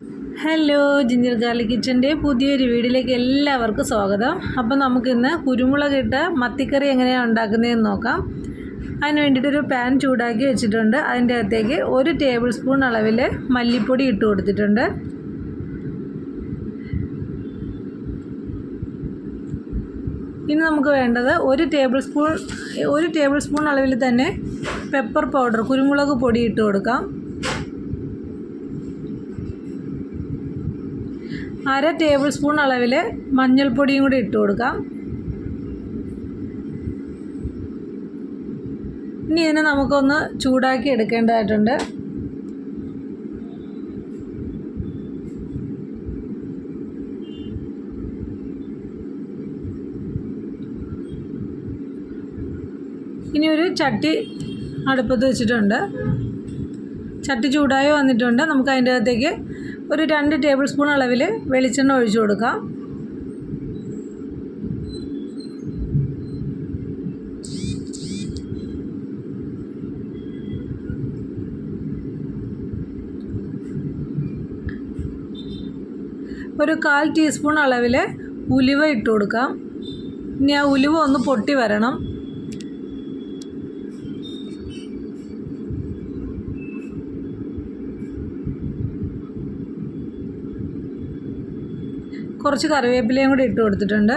Hello, ginger garlic കിച്ചൻ്റെ പുതിയൊരു വീഡിയോയിലേക്ക് എല്ലാവർക്കും സ്വാഗതം. അപ്പം നമുക്കിന്ന് കുരുമുളകിട്ട മത്തിക്കറി എങ്ങനെയാണ് ഉണ്ടാക്കുന്നതെന്ന് നോക്കാം. അതിന് വേണ്ടിയിട്ടൊരു പാൻ ചൂടാക്കി വെച്ചിട്ടുണ്ട്. അതിൻ്റെ അകത്തേക്ക് 1 ടേബിൾ സ്പൂൺ അളവിൽ മല്ലിപ്പൊടി ഇട്ട് കൊടുത്തിട്ടുണ്ട്. ഇനി നമുക്ക് വേണ്ടത് 1 ടേബിൾ സ്പൂൺ അളവിൽ തന്നെ പെപ്പർ പൗഡർ, കുരുമുളക് പൊടി ഇട്ട് കൊടുക്കാം. 1/2 ടേബിൾ സ്പൂൺ അളവിൽ മഞ്ഞൾപ്പൊടിയും കൂടി ഇട്ട് കൊടുക്കാം. ഇനി ഇതിനെ നമുക്കൊന്ന് ചൂടാക്കി എടുക്കേണ്ടതായിട്ടുണ്ട്. ഇനി ഒരു ചട്ടി അടുപ്പത്ത് വെച്ചിട്ടുണ്ട്. ചട്ടി ചൂടായി വന്നിട്ടുണ്ട്. നമുക്ക് അതിൻ്റെ അകത്തേക്ക് ഒരു 2 ടേബിൾ സ്പൂൺ അളവിൽ വെളിച്ചെണ്ണ ഒഴിച്ചു കൊടുക്കാം. ഒരു 1/4 ടീസ്പൂൺ അളവിൽ ഉലുവ ഇട്ട് കൊടുക്കാം. ഇനി ആ ഉലുവ ഒന്ന് പൊട്ടി വരണം. കുറച്ച് കറിവേപ്പിലയും കൂടി ഇട്ട് കൊടുത്തിട്ടുണ്ട്.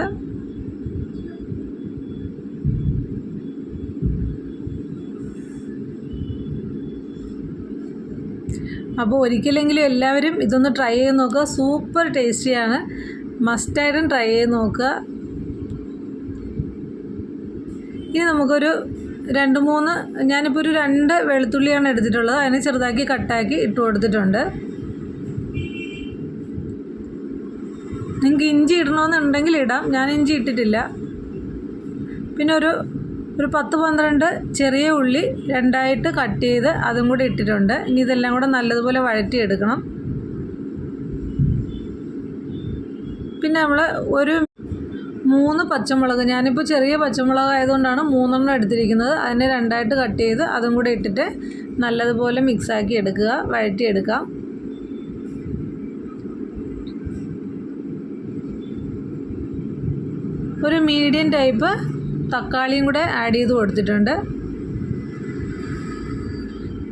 അപ്പോൾ ഒരിക്കലെങ്കിലും എല്ലാവരും ഇതൊന്ന് ട്രൈ ചെയ്ത് നോക്കുക. സൂപ്പർ ടേസ്റ്റിയാണ്. മസ്റ്റായിട്ടും ട്രൈ ചെയ്ത് നോക്കുക. ഇനി നമുക്കൊരു 2-3 ഞാനിപ്പോൾ ഒരു 2 വെളുത്തുള്ളിയാണ് എടുത്തിട്ടുള്ളത്. അതിനെ ചെറുതാക്കി കട്ടാക്കി ഇട്ട് കൊടുത്തിട്ടുണ്ട്. നിങ്ങൾക്ക് ഇഞ്ചി ഇടണമെന്നുണ്ടെങ്കിൽ ഇടാം. ഞാൻ ഇഞ്ചി ഇട്ടിട്ടില്ല. പിന്നെ ഒരു 10-12 ചെറിയ ഉള്ളി 2ആയിട്ട് കട്ട് ചെയ്ത് അതും കൂടി ഇട്ടിട്ടുണ്ട്. ഇനി ഇതെല്ലാം കൂടെ നല്ലതുപോലെ വഴറ്റിയെടുക്കണം. പിന്നെ നമ്മൾ ഒരു 3 പച്ചമുളക്, ഞാനിപ്പോൾ ചെറിയ പച്ചമുളക് ആയതുകൊണ്ടാണ് 3 എടുത്തിരിക്കുന്നത്. അതിനെ 2ആയിട്ട് കട്ട് ചെയ്ത് അതും കൂടെ ഇട്ടിട്ട് നല്ലതുപോലെ മിക്സാക്കി എടുക്കുക, വഴറ്റിയെടുക്കാം. ഒരു മീഡിയം ടൈപ്പ് തക്കാളിയും കൂടെ ആഡ് ചെയ്ത് കൊടുത്തിട്ടുണ്ട്.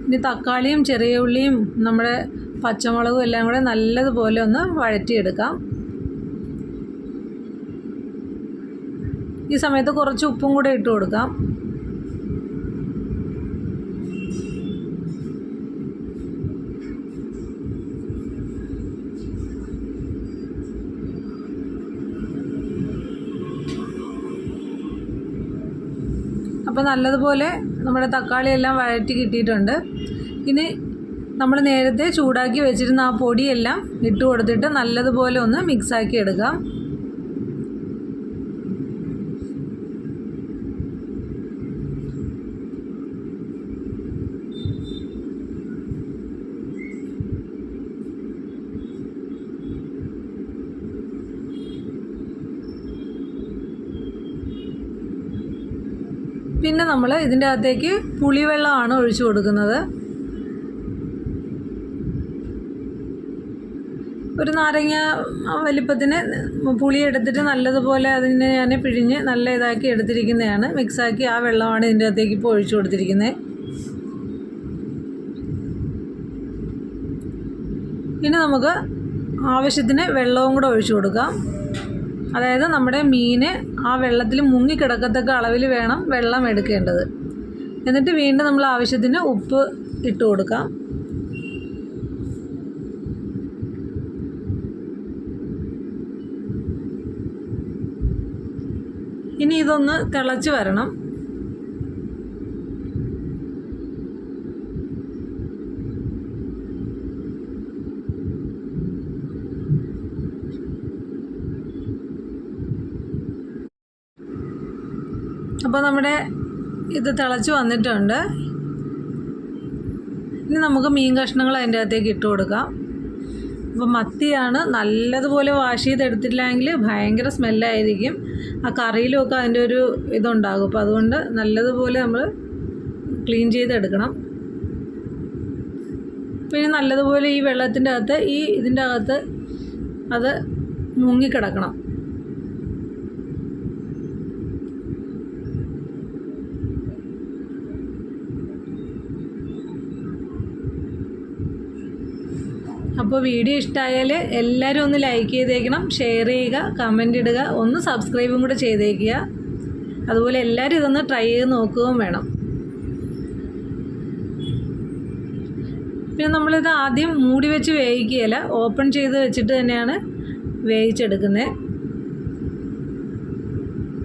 ഇനി തക്കാളിയും ചെറിയ ഉള്ളിയും നമ്മുടെ പച്ചമുളകും എല്ലാം കൂടെ നല്ലതുപോലെ ഒന്ന് വഴറ്റിയെടുക്കാം. ഈ സമയത്ത് കുറച്ച് ഉപ്പും കൂടെ ഇട്ട് കൊടുക്കാം. അപ്പോൾ നല്ലതുപോലെ നമ്മുടെ തക്കാളി എല്ലാം വഴറ്റി കിട്ടിയിട്ടുണ്ട്. ഇനി നമ്മൾ നേരത്തെ ചൂടാക്കി വെച്ചിരുന്ന ആ പൊടിയെല്ലാം ഇട്ട് കൊടുത്തിട്ട് നല്ലതുപോലെ ഒന്ന് മിക്സാക്കി എടുക്കാം. പിന്നെ നമ്മൾ ഇതിൻ്റെ അകത്തേക്ക് പുളിവെള്ളമാണ് ഒഴിച്ചു കൊടുക്കുന്നത്. ഒരു നാരങ്ങ വലിപ്പത്തിന് പുളി എടുത്തിട്ട് നല്ലതുപോലെ അതിനെ ഞാൻ പിഴിഞ്ഞ് നല്ല ഇതാക്കി എടുത്തിരിക്കുന്നതാണ്. മിക്സാക്കി ആ വെള്ളമാണ് ഇതിൻ്റെ അകത്തേക്ക് ഇപ്പോൾ ഒഴിച്ചു കൊടുത്തിരിക്കുന്നത്. ഇനി നമുക്ക് ആവശ്യത്തിന് വെള്ളവും കൂടെ ഒഴിച്ചു കൊടുക്കാം. അതായത് നമ്മുടെ മീൻ ആ വെള്ളത്തിൽ മുങ്ങിക്കിടക്കത്തക്ക അളവിൽ വേണം വെള്ളം എടുക്കേണ്ടത്. എന്നിട്ട് വീണ്ടും നമ്മൾ ആവശ്യത്തിന് ഉപ്പ് ഇട്ട് കൊടുക്കാം. ഇനി ഇതൊന്ന് തിളച്ച് വരണം. അപ്പോൾ നമ്മുടെ ഇത് തിളച്ച് വന്നിട്ടുണ്ട്. ഇനി നമുക്ക് മീൻ കഷ്ണങ്ങൾ അതിൻ്റെ അകത്തേക്ക് ഇട്ട് കൊടുക്കാം. അപ്പോൾ മത്തിയാണ്, നല്ലതുപോലെ വാഷ് ചെയ്തെടുത്തില്ലെങ്കിൽ ഭയങ്കര സ്മെല്ലായിരിക്കും. ആ കറിയിലുമൊക്കെ അതിൻ്റെ ഒരു ഇതുണ്ടാകും. അപ്പോൾ അതുകൊണ്ട് നല്ലതുപോലെ നമ്മൾ ക്ലീൻ ചെയ്തെടുക്കണം. പിന്നെ നല്ലതുപോലെ ഈ വെള്ളത്തിൻ്റെ അകത്ത് ഇതിൻ്റെ അകത്ത് അത് മുങ്ങിക്കിടക്കണം. അപ്പോൾ വീഡിയോ ഇഷ്ടമായാൽ എല്ലാവരും ഒന്ന് ലൈക്ക് ചെയ്തേക്കണം, ഷെയർ ചെയ്യുക, കമൻ്റ് ഇടുക, ഒന്ന് സബ്സ്ക്രൈബും കൂടെ ചെയ്തേക്കുക. അതുപോലെ എല്ലാവരും ഇതൊന്ന് ട്രൈ ചെയ്ത് നോക്കുകയും വേണം. പിന്നെ നമ്മളിത് ആദ്യം മൂടി വെച്ച് വേവിക്കുകയില്ല, ഓപ്പൺ ചെയ്ത് വെച്ചിട്ട് തന്നെയാണ് വേവിച്ചെടുക്കുന്നത്.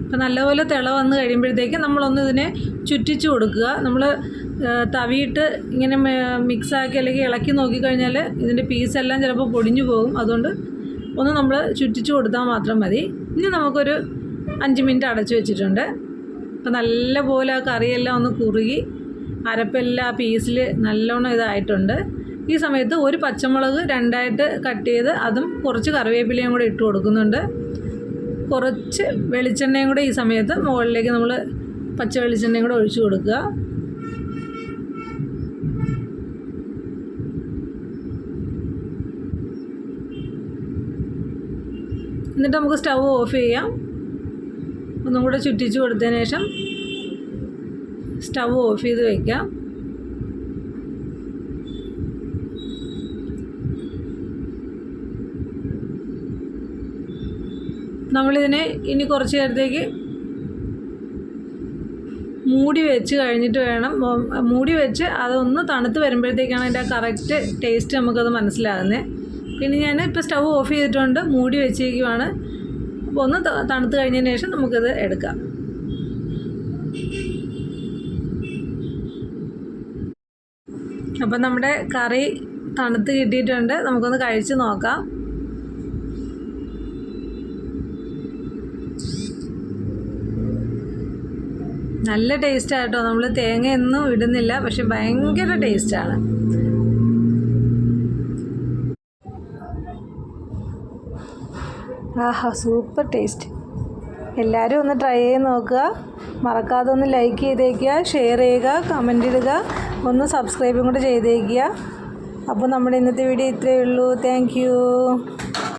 അപ്പം നല്ലപോലെ തിള വന്ന് കഴിയുമ്പോഴത്തേക്ക് നമ്മളൊന്ന് ഇതിനെ ചുറ്റിച്ച് കൊടുക്കുക. നമ്മൾ തവിയിട്ട് ഇങ്ങനെ മിക്സാക്കി അല്ലെങ്കിൽ ഇളക്കി നോക്കിക്കഴിഞ്ഞാൽ ഇതിൻ്റെ പീസെല്ലാം ചിലപ്പോൾ പൊടിഞ്ഞു പോകും. അതുകൊണ്ട് ഒന്ന് നമ്മൾ ചുറ്റിച്ച് കൊടുത്താൽ മാത്രം മതി. ഇനി നമുക്കൊരു 5 മിനിറ്റ് അടച്ചു വെച്ചിട്ടുണ്ട്. അപ്പം നല്ലപോലെ ആ കറിയെല്ലാം ഒന്ന് കുറുകി അരപ്പെല്ലാം ആ പീസിൽ നല്ലോണം ഇതായിട്ടുണ്ട്. ഈ സമയത്ത് ഒരു പച്ചമുളക് 2ആയിട്ട് കട്ട് ചെയ്ത് അതും കുറച്ച് കറിവേപ്പിലയും കൂടെ ഇട്ട് കൊടുക്കുന്നുണ്ട്. കുറച്ച് വെളിച്ചെണ്ണയും കൂടെ ഈ സമയത്ത് മുകളിലേക്ക് നമ്മൾ പച്ച വെളിച്ചെണ്ണയും കൂടെ ഒഴിച്ച് കൊടുക്കുക. എന്നിട്ട് നമുക്ക് സ്റ്റൗ ഓഫ് ചെയ്യാം. ഒന്നും കൂടെ ചുറ്റിച്ച് കൊടുത്തതിന് ശേഷം സ്റ്റൗ ഓഫ് ചെയ്ത് വയ്ക്കാം. നമ്മളിതിനെ ഇനി കുറച്ച് നേരത്തേക്ക് മൂടി വെച്ച് കഴിഞ്ഞിട്ട് വേണം, മൂടി വെച്ച് അതൊന്ന് തണുത്ത് വരുമ്പോഴത്തേക്കാണ് അതിൻ്റെ കറക്റ്റ് ടേസ്റ്റ് നമുക്കത് മനസ്സിലാകുന്നത്. പിന്നെ ഞാൻ ഇപ്പോൾ സ്റ്റൗ ഓഫ് ചെയ്തിട്ടുണ്ട്, മൂടി വെച്ചേക്കുവാണ്. അപ്പോൾ ഒന്ന് തണുത്ത് കഴിഞ്ഞതിന് ശേഷം നമുക്കത് എടുക്കാം. അപ്പം നമ്മുടെ കറി തണുത്ത് കിട്ടിയിട്ടുണ്ട്, നമുക്കൊന്ന് കഴിച്ച് നോക്കാം. നല്ല ടേസ്റ്റാണ് കേട്ടോ. നമ്മൾ തേങ്ങയൊന്നും ഇടുന്നില്ല, പക്ഷെ ഭയങ്കര ടേസ്റ്റാണ്. ആഹാ, സൂപ്പർ ടേസ്റ്റ്. എല്ലാവരും ഒന്ന് ട്രൈ ചെയ്ത് നോക്കുക. മറക്കാതെ ഒന്ന് ലൈക്ക് ചെയ്തേക്കുക, ഷെയർ ചെയ്യുക, കമൻ്റ് ഇടുക, ഒന്ന് സബ്സ്ക്രൈബും കൂടെ ചെയ്തേക്കുക. അപ്പോൾ നമ്മുടെ ഇന്നത്തെ വീഡിയോ ഇത്രയേ ഉള്ളൂ. Thank you.